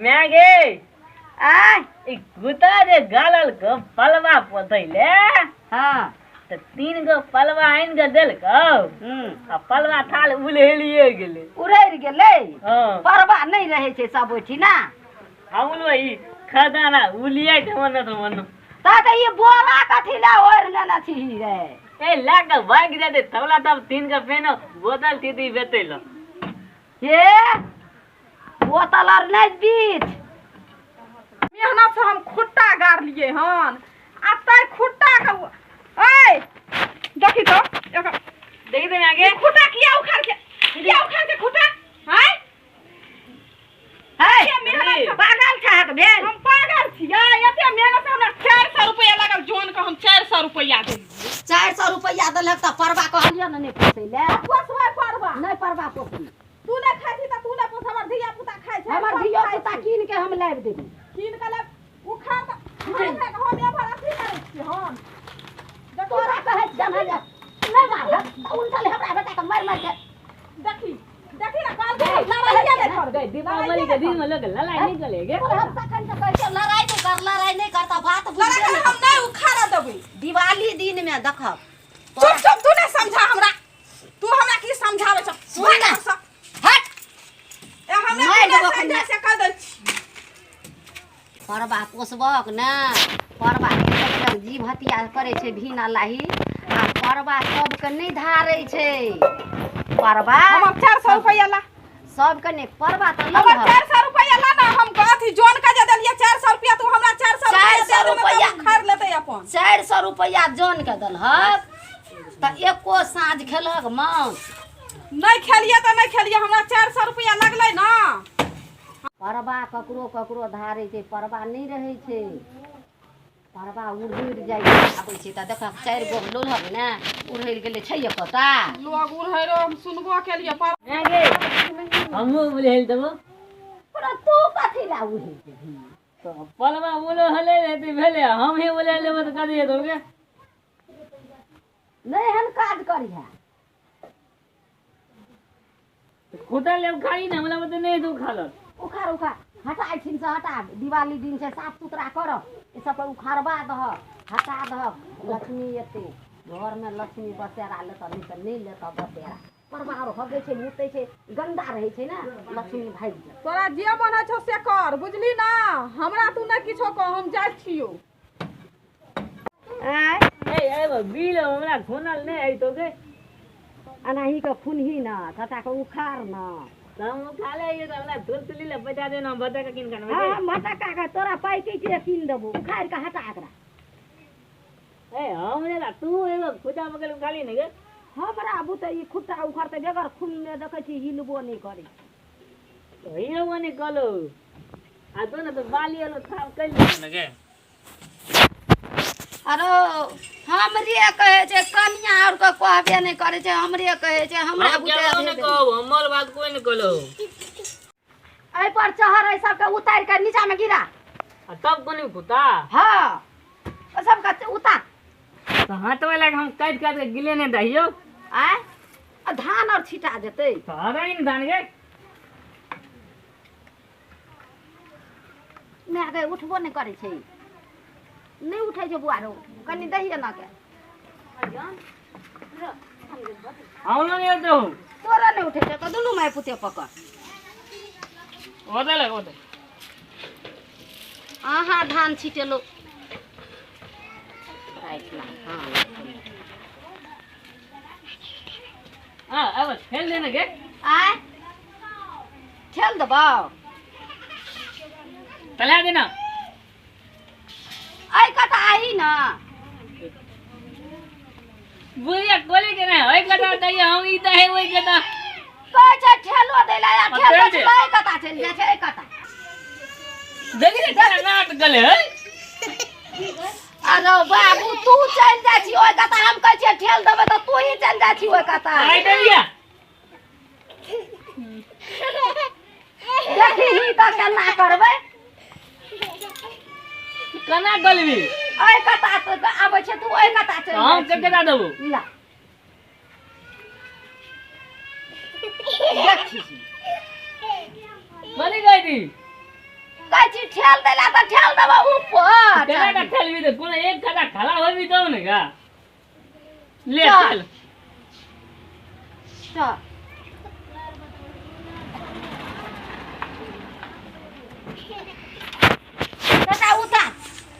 मैं गे आ गुता जे गालल को पलवा पोथैले हां तो 3 गो पलवा आइन के देलको आ पलवा थाल उलहेलिए गेले उड़ैर गेलै हां परवा नहीं रहे छे सब ओठी ना हमल वही खदाना उलिया के मन तो मन ता त ये बोला कथी ला ओर लेना छी रे ए लाग भाग जाते तबला तब 3 का पेनो बोतल थी बेतेलो ये बोतल और नहीं बीच मेहनत से हम खुट्टा गाड़ लिए हन आ तै खुट्टा का ओए देखी तो देखी तो आगे खुट्टा किया उखाड़ के खुट्टा हैं है ये मेहनत पागल छा के भेल हम पागल छियै एते मेहनत से हमरा 400 रुपया लागल जोन के हम 400 रुपया दे 400 रुपया देलक त परवा कहलियो न नहीं पोसैले पोसबै परवा नहीं परवा पोसली तू ने खाइ छी त तू ने पोस हमर धिया पुता खाइ छै हमर धियो पुता कीन के हम लाब देबी कीन के ले उखाड़ त हम एभर अथी करै छी हम तोरा कहे जमा जा नहीं मार उल्टा ले हमरा बेटा के मार के देखी ना काल के लड़ाई नहीं कर गए दीपावली के दिन में लोग लड़ाई नहीं करेंगे हम तखन से कहै लड़ाई नहीं करता बात लड़ाई हम नहीं उखाड़ देबै दिवाली दिन में देखब चुप तू नहीं समझा हमरा तू हमरा की समझावे छ हट ए हमरा समझा से कह दै छी परवा पोसबक ना परवा के जीव हत्या करे छै भीना लाही आ परवा सबके नहीं धारै छै परवा हम 400 रुपया ला सबके नहीं परवा त हम 400 रुपया ला ना हम अथी जोन का जे देलिए 400 रुपया तू हमरा 400 रुपया खर लेते अपन 400 रुपया जोन के दलहक त एको साँझ खेलक मांस नहीं खेलिए त नहीं खेलिए हमरा 400 रुपया लगलै ना परवा ककरो धारे छै परवा नहीं रहे छै परवा उड़ जाय आबै छै त देख 4 गो लोलहक ने उड़ैर गेलै छै कता लोग उड़ैरो हम सुनबो केलिए पर आगे हमहु बोलेल देबो पर तू कथि ला उड़ै छै तो पलवा बोलो हले रहती भेले हम ही बोले लेबो त कदी दोगे नहीं हम काज करिया खुटा ले खाई ना मला मत नहीं दू खाल उखाड़ हटाई छिन से हटा दिवाली दिन से साफ सुथरा कर ये सब उखाड़वा दह हटा दह लक्ष्मी एते घर में लक्ष्मी बसेरा ले त नहीं ले त बसेरा परवार हगे छै मुते छै गंदा रहे छै ना लक्ष्मी भाई तोरा जे मन छ से कर बुझली ना हमरा तू ना किछो कह हम जाय छियो ए बिल हमरा खोनल नहीं आई तो के अनाही के खुनही ना तथा के उखाड़ ना हम खा ले ये हमरा धुलतली ले बजा देना बता के किन करना हां मटका का तोरा पाई के किन देबो उखाड़ के हटा एकरा ए हमरे ला तू एगो खुदा बगल खाली नहीं गे हमरा अबू त ई खुट्टा उखाड़ते बगैर खून ने देखै छी हिलबो नहीं करे तो ये वने कलो आ तो ना तो बाली वाला था कल लगे अरे हमरे कहे छै कन्या और को कहबे नहीं करे छै हमरे कहे छै हमरा बुते ने कहू हमर बात कोई नहीं कलो ए पर चहर ए सब के उतार के नीचा में गिरा तब कोनी खुदा हां ओ सब के उतार तो हाथ वाला हम काट काट के गिले ने दहियो आ धान और छिटा जेतै सारा इन धान के मैं आगे उठबो नहीं करे छै नहीं उठै छै बुआरो कनी दहिए ना के हम लोग ये तो तोरा नहीं उठै छै त दुनु माय पुते पकड़ ओदे आहा धान छिटेलो राइट ना हां अब खेल देना के आय खेल दबा तला देना आई कता आई ना बुढ़िया कोले के ना होय कता दैया हम ई त है ओय कता कह छै ठेलो देला या ठेलो छै लाई कता चल जाय छै कता देखि रे नाट गले अरे बाबू तू चल जा छी ओय कता हम कह छै ठेल देबे त तू ही चल जा छी ओय कता आई दैया देखी ही त केना करबै कना गलबी ओय कता त आबै छै तू ओय कता चल हम के कता देबो ला देखी बनी गई थी कहै छी ठेल देला त ठेल देबा ऊपर केना का ठेलबी तो कोनो एक गदा खड़ा होबी तो ने का ले चल। चल चल